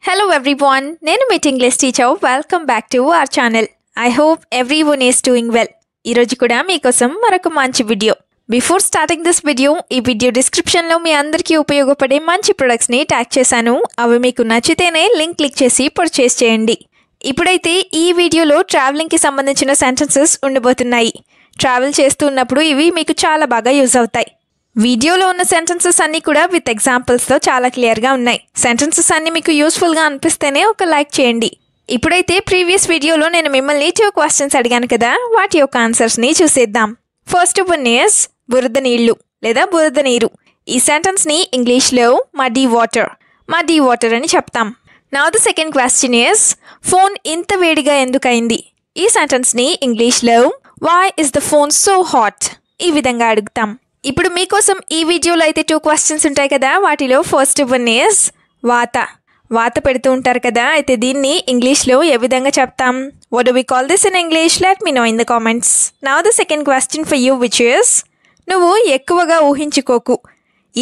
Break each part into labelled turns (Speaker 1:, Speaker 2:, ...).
Speaker 1: Hello everyone, నేను మీ English teacher. Welcome back to our channel. I hope everyone is doing well. ఈరోజు కూడా మీకోసం మరొక మంచి video. Before starting this video, ఈ వీడియో డిస్క్రిప్షన్లో మీ అందరికీ ఉపయోగపడే మంచి ప్రొడక్ట్స్ని ట్యాగ్ చేశాను. అవి మీకు నచ్చితేనే లింక్ క్లిక్ చేసి పర్చేస్ చేయండి. ఇప్పుడైతే ఈ వీడియోలో ట్రావెలింగ్కి సంబంధించిన సెంటెన్సెస్ ఉండబోతున్నాయి. ట్రావెల్ చేస్తున్నప్పుడు ఇవి మీకు చాలా బాగా యూజ్ అవుతాయి. వీడియోలో ఉన్న సెంటెన్సెస్ అన్నీ కూడా విత్ ఎగ్జాంపుల్స్తో చాలా క్లియర్గా ఉన్నాయి. సెంటెన్సెస్ అన్నీ మీకు యూస్ఫుల్గా అనిపిస్తేనే ఒక లైక్ చేయండి. ఇప్పుడైతే ప్రీవియస్ వీడియోలో నేను మిమ్మల్ని 2 క్వశ్చన్స్ అడిగాను కదా, వాటి యొక్క ఆన్సర్స్ని చూసేద్దాం. ఫస్ట్ వన్ ఈస్ బురద నీళ్లు లేదా బురద నీరు. ఈ సెంటెన్స్ని ఇంగ్లీష్లో మడ్డీ వాటర్ అని చెప్తాం. Now the second question is phone ఇంత వేడిగా ఎందుకయింది. ఈ సెంటెన్స్ని ఇంగ్లీష్లో why is the phone so hot ఈ విధంగా అడుగుతాం. ఇప్పుడు మీకోసం ఈ వీడియోలో అయితే 2 క్వశ్చన్స్ ఉంటాయి కదా, వాటిలో ఫస్ట్ వన్ ఈస్ వాత పెడుతూ ఉంటారు కదా, అయితే దీన్ని ఇంగ్లీష్లో ఏ విధంగా చెప్తాం? What do we call this in English? Let me know in the comments. Now the second question for you which is నువ్వు ఎక్కువగా ఊహించుకోకు.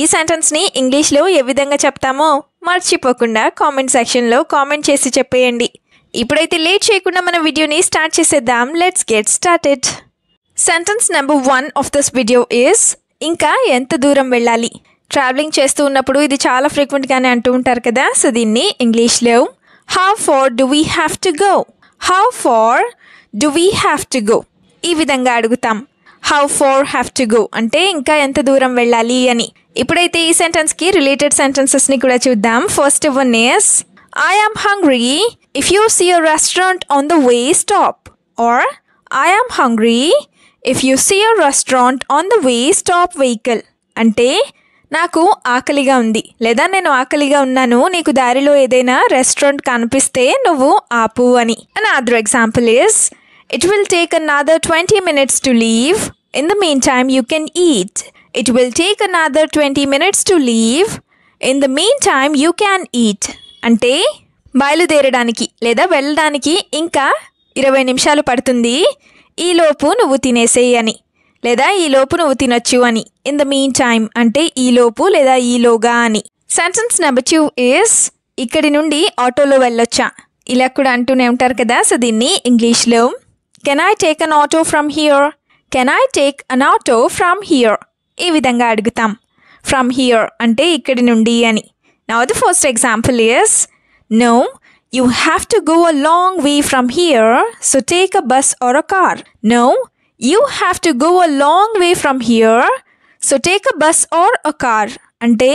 Speaker 1: ఈ సెంటెన్స్ని ఇంగ్లీష్లో ఏ విధంగా చెప్తామో మర్చిపోకుండా కామెంట్ సెక్షన్లో కామెంట్ చేసి చెప్పేయండి. ఇప్పుడైతే లేట్ చేయకుండా మన వీడియోని స్టార్ట్ చేసేద్దాం. Let's get started. Sentence number 1 of this video is ఇంకా ఎంత దూరం వెళ్ళాలి. ట్రావెలింగ్ చేస్తూ ఉన్నప్పుడు ఇది చాలా ఫ్రీక్వెంట్గానే అంటూ ఉంటారు కదా, సో దీన్ని ఇంగ్లీష్లో how far do we have to go ఈ విధంగా అడుగుతాం. How far have to go అంటే ఇంకా ఎంత దూరం వెళ్ళాలి అని. ఇప్పుడైతే ఈ సెంటెన్స్కి రిలేటెడ్ సెంటెన్సెస్ని కూడా చూద్దాం. First one is I am hungry if you see a restaurant on the way stop. Or I am hungry if you see a restaurant on the way stop vehicle. అంటే నాకు ఆకలిగా ఉంది లేదా నేను ఆకలిగా ఉన్నాను, నీకు దారిలో ఏదైనా రెస్టారెంట్ కనిపిస్తే నువ్వు ఆపు అని. Another example is it will take another 20 minutes to leave. In the mean time you can eat. It will take another 20 minutes to leave. In the mean time you can eat. అంటే బయలుదేరడానికి లేదా వెళ్ళడానికి ఇంకా 20 నిమిషాలు పడుతుంది, ఈలోపు నువ్వు తినేసేయి అని, లేదా ఈలోపు నువ్వు తినొచ్చు అని. ఇన్ ద మీన్ టైమ్ అంటే ఈలోపు లేదా ఈలోగా అని. సెంటెన్స్ నెంబర్ 2 ఈస్ ఇక్కడి నుండి ఆటోలో వెళ్ళొచ్చా. ఇలా కూడా అంటూనే ఉంటారు కదా, సో దీన్ని ఇంగ్లీష్లో can I take an auto from here ఈ విధంగా అడుగుతాం. ఫ్రమ్ హియర్ అంటే ఇక్కడి నుండి అని. Now the first example is no you have to go a long way from here, so take a bus or a car. No, you have to go a long way from here, so take a bus or a car. అంటే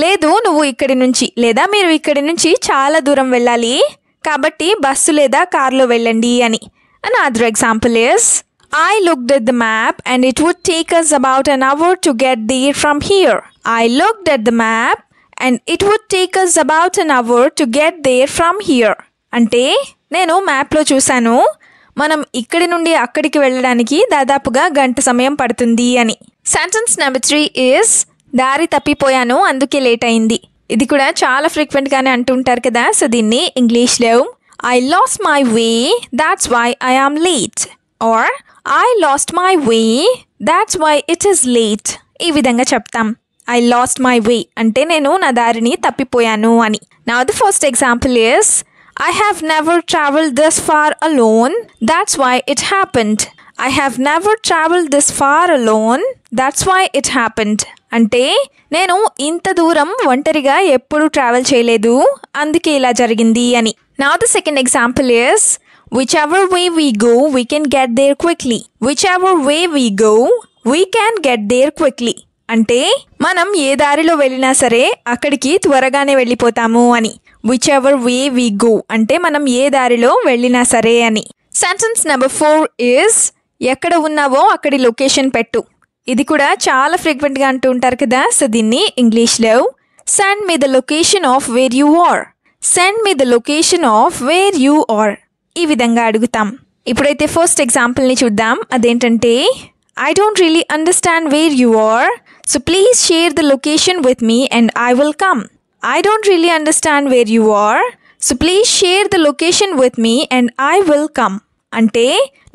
Speaker 1: లేదు, నువ్వు ఇక్కడి నుంచి లేదా మీరు ఇక్కడి నుంచి చాలా దూరం వెళ్ళాలి, కాబట్టి బస్సు లేదా కార్లో వెళ్ళండి అని. Another example is I looked at the map and it would take us about an hour to get there from here. I looked at the map and it would take us about an hour to get there from here. అంటే నేను మ్యాప్లో చూశాను, మనం ఇక్కడి నుండి అక్కడికి వెళ్ళడానికి దాదాపుగా గంట సమయం పడుతుంది అని. సెంటెన్స్ నెంబర్ 3 ఈస్ దారి తప్పిపోయాను అందుకే లేట్ అయింది. ఇది కూడా చాలా ఫ్రీక్వెంట్గానే అంటుంటారు కదా, సో దీన్ని ఇంగ్లీష్లో I lost my way that's why I am late. Or I lost my way that's why it is late ఈ విధంగా చెప్తాం. I lost my way అంటే నేను నా దారిని తప్పిపోయాను అని. Now the first example is I have never traveled this far alone, that's why it happened. I have never traveled this far alone, that's why it happened. అంటే నేను ఇంత దూరం ఒంటరిగా ఎప్పుడు ట్రావెల్ చేయలేదు, అందుకే ఇలా జరిగింది అని. Now the second example is whichever way we go we can get there quickly. Whichever way we go we can get there quickly. అంటే మనం ఏ దారిలో వెళ్ళినా సరే అక్కడికి త్వరగానే వెళ్ళిపోతాము అని. Whichever way we go అంటే మనం ఏ దారిలో వెళ్ళినా సరే అని. సెంటెన్స్ నెంబర్ 4 ఈస్ ఎక్కడ ఉన్నావో అక్కడి లొకేషన్ పెట్టు. ఇది కూడా చాలా ఫ్రీక్వెంట్గా అంటూ ఉంటారు కదా, సో దీన్ని ఇంగ్లీష్లో send me the location of where you are. Send me the location of where you are ఈ విధంగా అడుగుతాం. ఇప్పుడైతే ఫస్ట్ ఎగ్జాంపుల్ని చూద్దాం. అదేంటంటే I don't really understand where you are, so please share the location with me and I will come. I don't really understand where you are, so please share the location with me and I will come. అంటే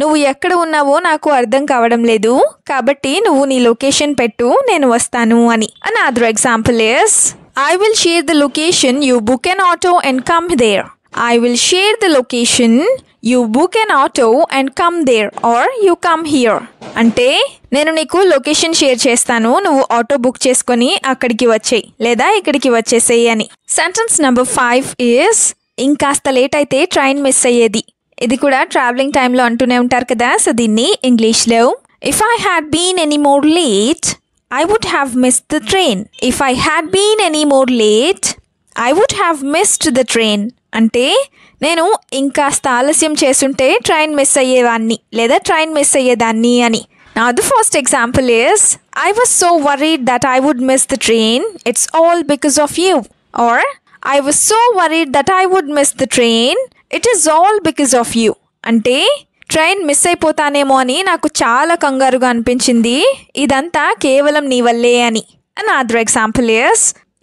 Speaker 1: నువ్వు ఎక్కడ ఉన్నావో నాకు అర్థం కావడం లేదు, కాబట్టి నువ్వు నీ లొకేషన్ పెట్టు, నేను వస్తాను అని. Another example is I will share the location, you book an auto and come there. I will share the location, you book an auto and come there, or you come here. అంటే నేను నీకు location share చేస్తాను, నువ్వు auto book చేసుకొని అక్కడికి వచ్చేయి లేదా ఇక్కడికి వచ్చేసేయి అని. సెంటెన్స్ నెంబర్ 5 is ఇంకాస్త లేట్ అయితే ట్రైన్ మిస్ అయ్యేది. ఇది కూడా ట్రావెలింగ్ టైంలో అంటూనే ఉంటారు కదా. సో దీన్ని ఇంగ్లీష్లో If I had been any more late, I would have missed the train. If I had been any more late, I would have missed the train. అంటే నేను ఇంకాస్త ఆలస్యం చేసుంటే ట్రైన్ మిస్ అయ్యేవాన్ని లేదా ట్రైన్ మిస్ అయ్యేదాన్ని అని. Now the first example is I was so worried that I would miss the train. It's all because of you. Or I was so worried that I would miss the train. It is all because of you. అంటే train miss అయిపోతానేమో అని నాకు చాలా కంగారుగా అనిపించింది, ఇదంతా కేవలం నీ వల్లే అని. Another example is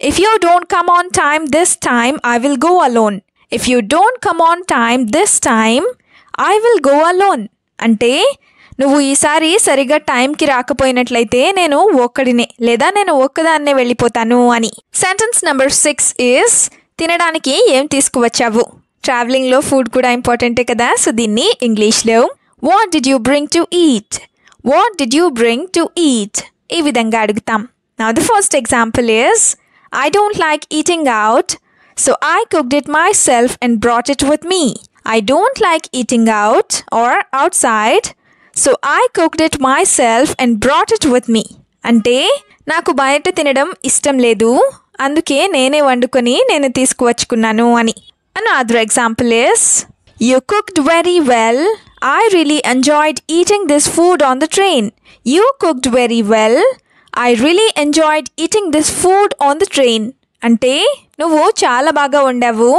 Speaker 1: if you don't come on time this time, I will go alone. If you don't come on time this time, I will go alone. అంటే నువ్వు ఈసారి సరిగా టైంకి రాకపోయినట్లయితే నేను ఒక్కడినే లేదా నేను ఒక్కదాన్నే వెళ్ళిపోతాను అని. సెంటెన్స్ నెంబర్ 6 is తినడానికి ఏం తీసుకువచ్చావు. ట్రావెలింగ్లో ఫుడ్ కూడా ఇంపార్టెంటే కదా. సో దీన్ని ఇంగ్లీష్లో what did you bring to eat, what did you bring to eat ఈ విధంగా అడుగుతాం. Now the first example is I don't like eating out, so I cooked it myself and brought it with me. I don't like eating out or outside, so I cooked it myself and brought it with me. అంటే నాకు బయట తినడం ఇష్టం లేదు, అందుకే నేనే వండుకొని నేను తీసుకువచ్చుకున్నాను అని. Another example is you cooked very well. I really enjoyed eating this food on the train. You cooked very well. I really enjoyed eating this food on the train. అంటే నువ్వు చాలా బాగా వండావు,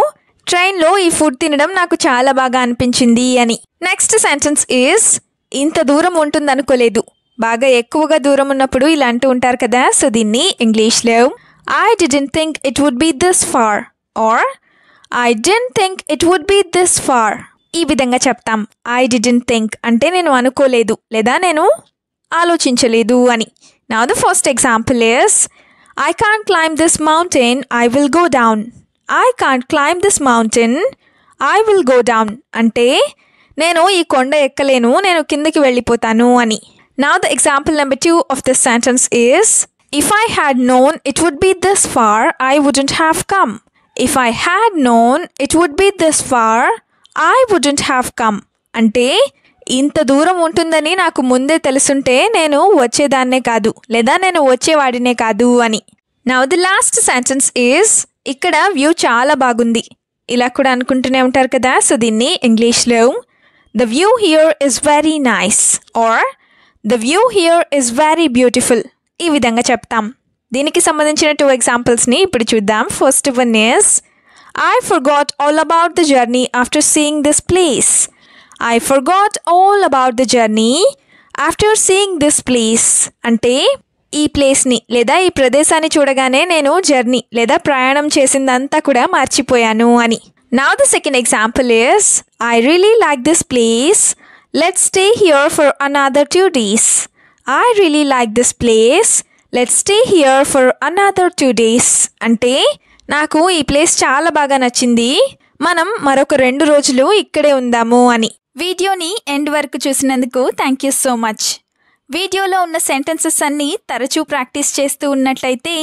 Speaker 1: ట్రైన్లో ఈ ఫుడ్ తినడం నాకు చాలా బాగా అనిపించింది అని. నెక్స్ట్ సెంటెన్స్ is ఇంత దూరం ఉంటుందనుకోలేదు. బాగా ఎక్కువగా దూరం ఉన్నప్పుడు ఇలా అంటూ ఉంటారు కదా. సో దీన్ని ఇంగ్లీష్లో I didn't think it would be this far, or I didn't think it would be this far. ఈ విధంగా చెప్తాం. I didn't think అంటే నేను అనుకోలేదు లేదా నేను ఆలోచించలేదు అని. Now the first example is I can't climb this mountain, I will go down. I can't climb this mountain, I will go down. అంటే నేను ఈ కొండ ఎక్కలేను, నేను కిందకి వెళ్ళిపోతాను అని. Now the example number 2 of this sentence is if I had known it would be this far, I wouldn't have come. If I had known it would be this far, I wouldn't have come. అంటే ఇంత దూరం ఉంటుందని నాకు ముందే తెలుసుంటే నేను వచ్చేదాన్నే కాదు లేదా నేను వచ్చేవాడినే కాదు అని. Now the last sentence is ఇక్కడ వ్యూ చాలా బాగుంది. ఇలా కూడా అనుకుంటూనే ఉంటారు కదా. సో దీన్ని ఇంగ్లీష్లో the view here is very nice, or the view here is very beautiful ఈ విధంగా చెప్తాం. దీనికి సంబంధించిన 2 ఎగ్జాంపుల్స్ని ఇప్పుడు చూద్దాం. First one is I forgot all about the journey after seeing this place. I forgot all about the journey after seeing this place. అంటే ఈ ప్లేస్ని లేదా ఈ ప్రదేశాన్ని చూడగానే నేను జర్నీ లేదా ప్రయాణం చేసిందంతా కూడా మర్చిపోయాను అని. Now the second example is I really like this place. Let's stay here for another 2 days. I really like this place. Let's stay here for another 2 days. అంటే నాకు ఈ ప్లేస్ చాలా బాగా నచ్చింది, మనం మరొక 2 రోజులు ఇక్కడే ఉందాము అని. వీడియోని ఎండ్ వరకు చూసినందుకు థ్యాంక్ యూ సో మచ్. వీడియోలో ఉన్న సెంటెన్సెస్ అన్నీ తరచూ ప్రాక్టీస్ చేస్తూ ఉన్నట్లయితే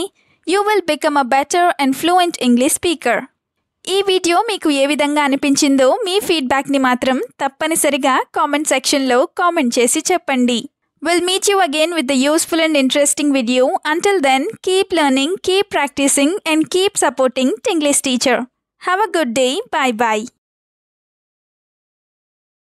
Speaker 1: you will become a better and fluent English speaker. ఈ వీడియో మీకు ఏ విధంగా అనిపించిందో మీ ఫీడ్బ్యాక్ని మాత్రం తప్పనిసరిగా కామెంట్ సెక్షన్లో కామెంట్ చేసి చెప్పండి. We'll meet you again with the useful and interesting video. Until then, keep learning, keep practicing, and keep supporting Tinglish Teacher. Have a good day. Bye-bye.